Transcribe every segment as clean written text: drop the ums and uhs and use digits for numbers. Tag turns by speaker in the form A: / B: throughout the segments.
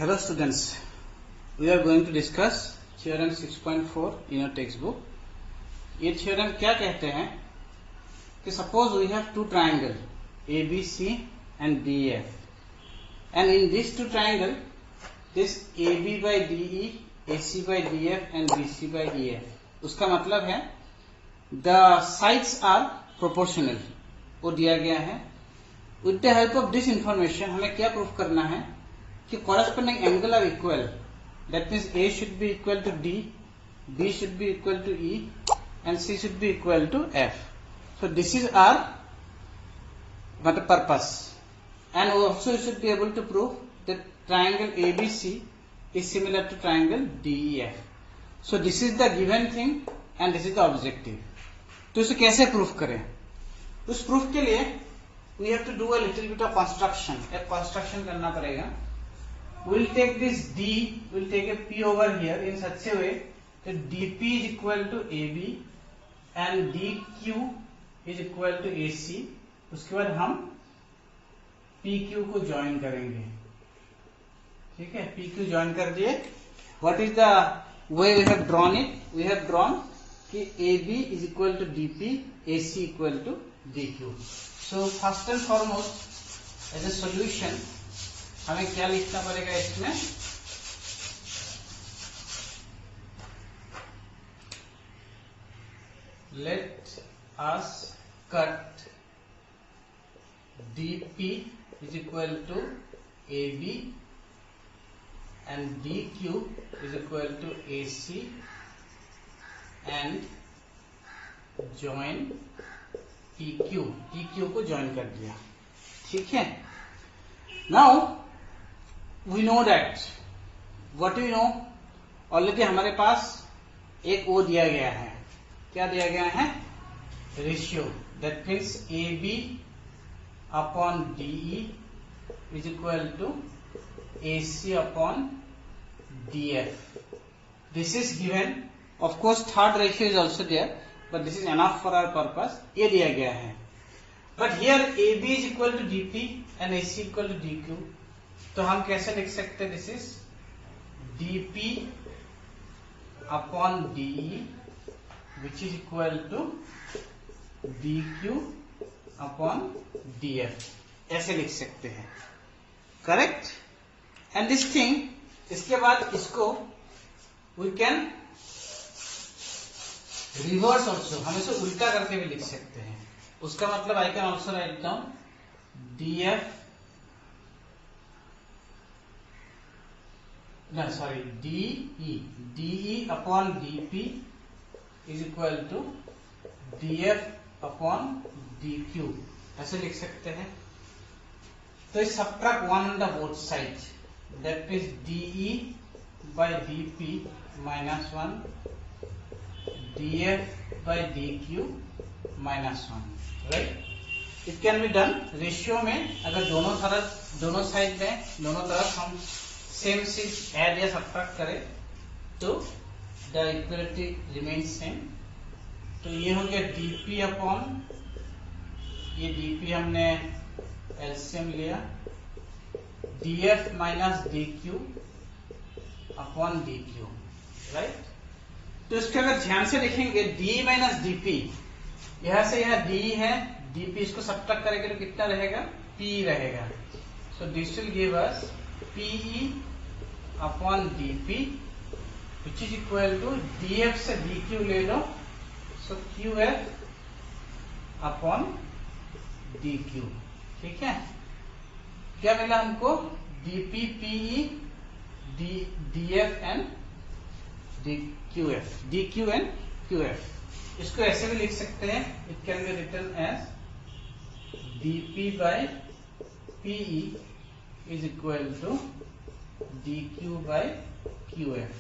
A: Hello students, we are going to discuss theorem 6.4 in your textbook. ये theorem क्या कहते हैं कि suppose we have two triangle ABC and DEF, and in these two triangle this AB by DE, AC by DF and BC by EF. उसका मतलब है the sides are proportional, वो दिया गया है. With the help of this information हमें क्या proof करना है कि corresponding angle are equal. That means A should be equal to D, B should be equal to E, and C should be equal to F. So this is our purpose. And also you should be able to prove that triangle ABC is similar to triangle DEF. So this is the given thing and this is the objective. तो इसे कैसे proof करें? उस proof के लिए we have to do a little bit of construction. एक construction करना पड़ेगा. We'll take this D, we'll take a P over here in such a way that DP is equal to AB and DQ is equal to AC. उसके बाद हम PQ को join करेंगे. ठीक है, PQ ज्वाइन कर दिए. What is the way we have drawn it? We have drawn कि AB is equal to DP, AC equal to DQ. So first and foremost, as a solution, हमें क्या लिखना पड़ेगा इसमें? Let us cut DP is equal to AB and DQ is equal to AC and join PQ. PQ को join कर दिया. ठीक है. Now we know that. What do we know? Already हमारे पास एक O दिया गया है. क्या दिया गया है? Ratio. That means AB upon DE is equal to AC upon DF. This is given. Of course, third ratio is also there, but this is enough for our purpose. ये दिया गया है. But here AB is equal to DP and AC equal to DQ. तो हम कैसे लिख सकते हैं? This is DP upon DE which is equal to DQ upon DF. ऐसे लिख सकते हैं. Correct? And this thing, इसके बाद इसको we can reverse also. हम इसे उल्टा करके भी लिख सकते हैं. उसका मतलब I can also write down DF DE upon DP is equal to DF upon DQ. ऐसे लिख सकते हैं. तो इस subtract 1 on the both sides. That is DE by DP minus 1 DF by DQ minus 1. Right? It can be done. Ratio में अगर दोनों side में दोनों तरफ हम सेम चीज ऐड या सब्ट्रैक्ट करें तो द इक्वलिटी रिमेन्स सेम. तो ये हो गया DP अपॉन ये DP हमने एलसीएम लिया DF minus DQ upon DQ. Right? तो इसके अगर ध्यान से देखेंगे D माइनस DP, यहां से यहां D है, DP इसको सब्ट्रैक्ट करेंगे तो कितना रहेगा? P रहेगा. So this will give us PE upon DP which is equal to DF से DQ ले लो, so QF अपॉन DQ. ठीक है. क्या मिला हमको? DP PE DF and DQF, DQ and QF. इसको ऐसे भी लिख सकते हैं. It can be written as DP by PE is equal to DQ by QF.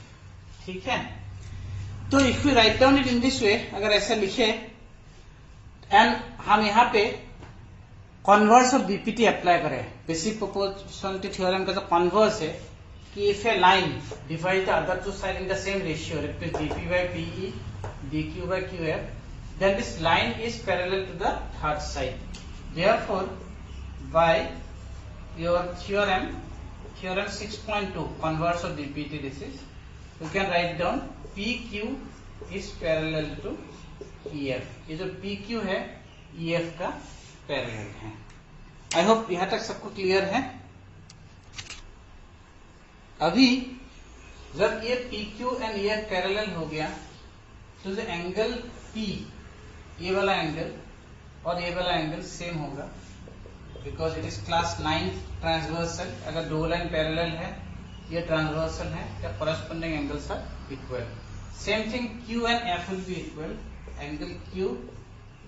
A: ठीक है. तो if we write down it in this way, अगर ऐसा लिखे एंड हम यहाँ पे कॉन्वर्स ऑफ बीपीटी अप्लाई करें, बेसिक प्रोपोर्शनलिटी थ्योरम का जो कॉन्वर्स है कि if a line divide the other two side in the same ratio, that means DP by PE DQ by QF, then this line is parallel to the third side. Therefore by your theorem theorem 6.2 converse of DPT. This is, you can write down PQ is parallel to EF. ये जो PQ है EF का parallel है. I hope यहां तक सबको clear है. अभी जब ये PQ एंड EF पैरेलल हो गया तो जो एंगल P, ये वाला एंगल और ये वाला एंगल सेम होगा, because it is class 9 transversal. अगर दो लाइन पैरेलल है, ये ट्रांसवर्सल है, या corresponding angles are equal. Same thing Q and F will be equal. Angle Q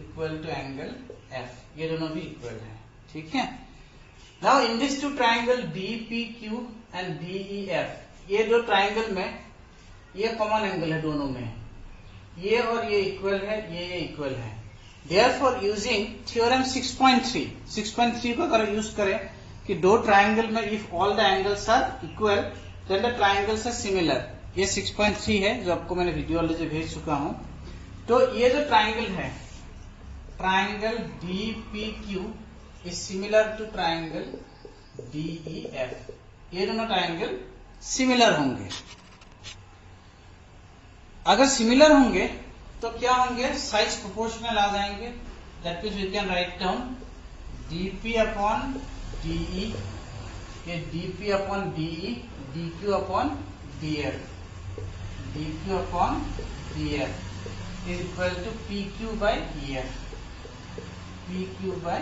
A: equal to angle F, ये दोनों भी इक्वल है. ठीक है. Now in this two triangle DPQ and DEF, ये दो ट्राइंगल में ये कॉमन एंगल है दोनों में, ये और ये इक्वल है, ये इक्वल है. Therefore, using theorem 6.3 को अगर यूज करें कि दो ट्राइंगल में if all the angles are equal then the triangles are similar, ये 6.3 है जो आपको मैंने वीडियो ऑलरेडी भेज चुका हूं. तो ये जो ट्राइंगल है, triangle DPQ is similar to triangle DEF. ये दोनों ट्राइंगल सिमिलर होंगे. अगर सिमिलर होंगे तो क्या होंगे, साइज प्रोपोर्शनल आ जाएंगे. That means we can write down DP upon DE, ये DP upon DE, DQ upon DF, DQ upon DF is equal to PQ by EF, PQ by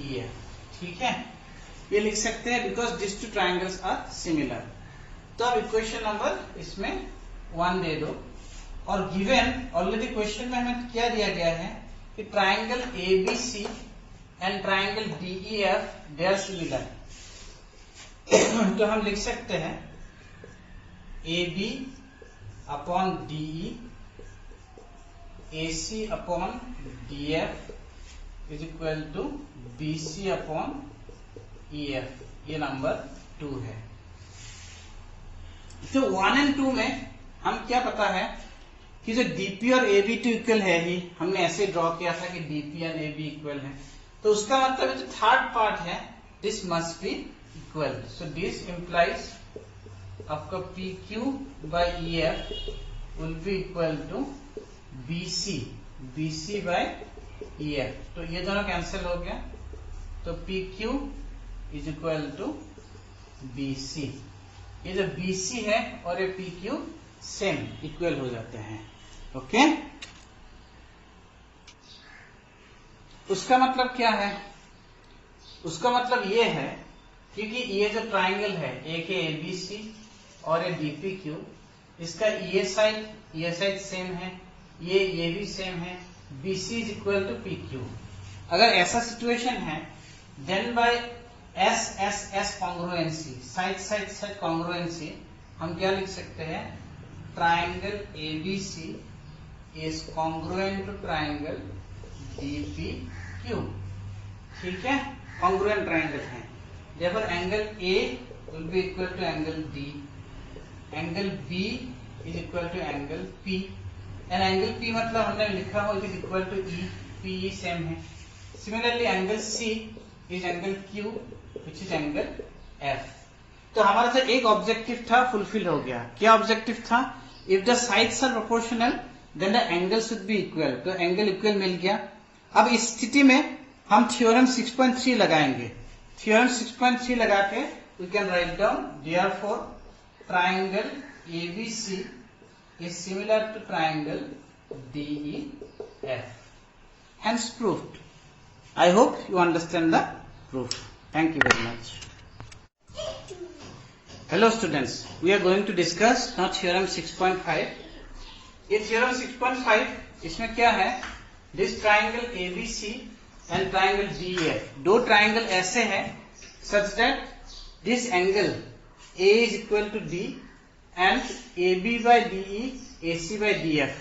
A: EF. ठीक है, ये लिख सकते हैं because this two triangles are similar. तो अब equation number इसमें 1 दे दो. और गिवन ऑलरेडी क्वेश्चन में हमें क्या दिया गया है कि triangle ABC and triangle DEF they are similar. तो हम लिख सकते हैं AB upon DE, AC upon DF is equal to BC upon EF. ये नंबर 2 है. तो 1 एंड 2 में हम क्या पता है कि जो DP और AB टू इक्वल है ही, हमने ऐसे ड्रॉ किया था कि DP एंड AB इक्वल है. तो उसका मतलब जो थर्ड पार्ट है this must be equal. So this implies आपका PQ by EF will be equal to BC by EF. तो ये दोनों कैंसिल हो गया, तो PQ is equal to BC. ये जो BC है और ये PQ सेम इक्वल हो जाते हैं. ओके, उसका मतलब क्या है, उसका मतलब ये है क्योंकि ये जो ट्राइंगल है एक है ABC और ये DPQ, इसका ये साइड सेम है, ये भी सेम है. BC is equal to PQ. अगर ऐसा सिचुएशन है then by S congruency, side congruency, हम क्या लिख सकते हैं, triangle ABC is congruent to triangle DPQ. ठीक है, congruent triangle है. therefore angle A will be equal to angle D, angle B is equal to angle P, and angle P मतलब हमने लिखा हो it is equal to E, PE same है. similarly angle C is angle Q which is angle F. तो हमारा जो एक objective था फुलफिल हो गया. क्या ऑब्जेक्टिव था, if the sides are proportional then the angle should be equal. तो एंगल इक्वल मिल गया. अब इस स्थिति में हम थ्योरम 6.3 लगाएंगे. थ्योरम 6.3 लगा के we can write down therefore triangle ABC is similar to triangle DEF. Hence proved. I hope you understand the proof. Thank you very much. Hello students, we are going to discuss now theorem 6.5. ये theorem 6.5 इसमें क्या है, this triangle ABC and triangle DEF, दो triangle ऐसे हैं such that this angle A is equal to D and AB by DE, AC by DF,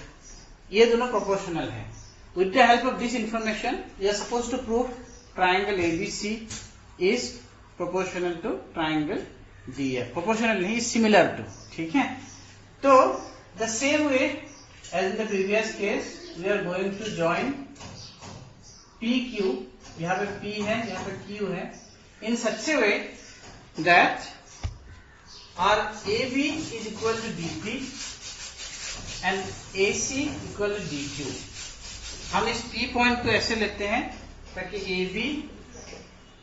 A: ये दोनों proportional है. With the help of this information, we are supposed to prove triangle ABC is proportional to triangle DF. Proportional नहीं, similar to. ठीक है, तो the same way as in the previous case we are going to join PQ, यहाँ पे P है, यहाँ पे Q है, इन सच ए वे that our AB is equal to DP and AC equal to DQ. हम इस P पॉइंट को ऐसे लेते हैं ताकि AB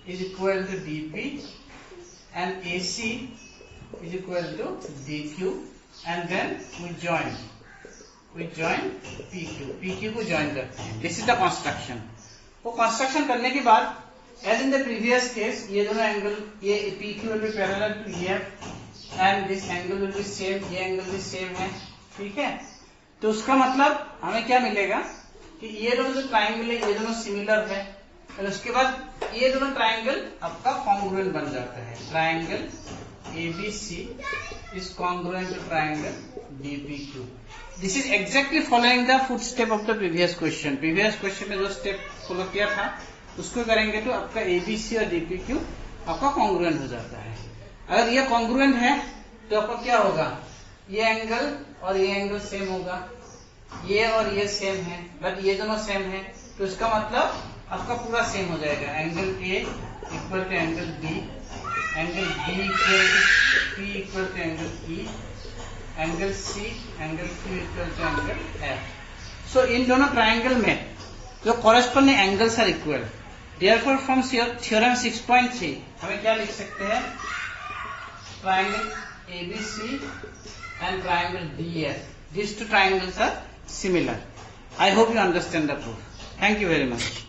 A: is equal to DP and AC is equal to DQ and then we join PQ को join करते हैं. This is the construction. वो construction करने के बाद as in the previous case ये दोनों एंगल, ये PQ will be parallel to EF and this angle will be same, ये एंगल भी सेम है. ठीक है, तो उसका मतलब हमें क्या मिलेगा कि ये दोनों जो ट्राइंगल है ये दोनों सिमिलर है और उसके बाद ये दोनों ट्राइंगल आपका कॉन्ग्रुएंट बन जाता है. Triangle ABC is congruent to triangle DPQ. This is exactly following the footstep of the previous question. Previous question में जो स्टेप फॉलो किया था उसको करेंगे तो आपका ABC और DPQ आपका कॉन्ग्रुएंट हो जाता है. अगर ये कॉन्ग्रुएंट है तो आपका क्या होगा, ये एंगल और ये एंगल सेम होगा, ये और ये सेम है, बट ये दोनों सेम है तो इसका मतलब आपका पूरा सेम हो जाएगा. Angle A equal to angle B, angle B equal to P equal to angle E, angle C, angle Q equal to angle F. So in दोनों ट्राइंगल में जो corresponding angles are equal. Therefore from theorem 6.3 हमें क्या लिख सकते हैं, triangle ABC and triangle DF. These two triangles are similar. I hope you understand the proof. Thank you very much.